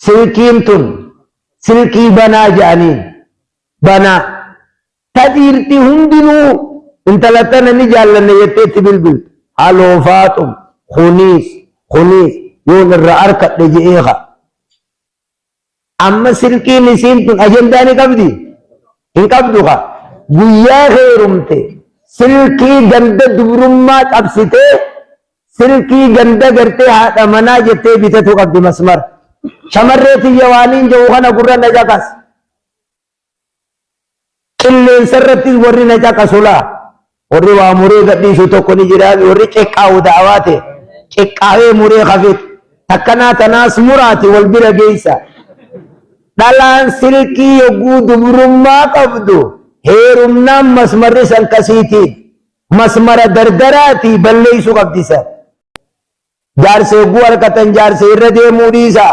silkiintun silkii banaa jedhaniin banaa tadhiirti hundinuu intalattana ni jaallanne jetteetti bilbiltu haloo faaxum kuniis yoon irra arkadhe je'eeqa amma silkiin isiin tun ajandaa ni qabdi hin qabdu qa guyyaa heerumte silkii ganda dubrummaa qabsitee silkii ganda gartee haadha manaa jettee bitatu qabdi masmar shamarree tiyya waaniin jedhu kana gurra na caqas qilleensa irrattis warri na caqasulaa warri waa muree gadhiisu tokko ni jiraami warri xiqqaa'u da'awaate xiqqaa'ee muree kafit takkanaa tanaas muraati wal bira geeysa dhalaan silkii yogguu dubrummaa qabdu heerumnaan masmarri san kasiitiin masmara dardaraatii balleeysu qabdisa jaarsa yogguu harkatan jaarsa irra deemuu dhiisa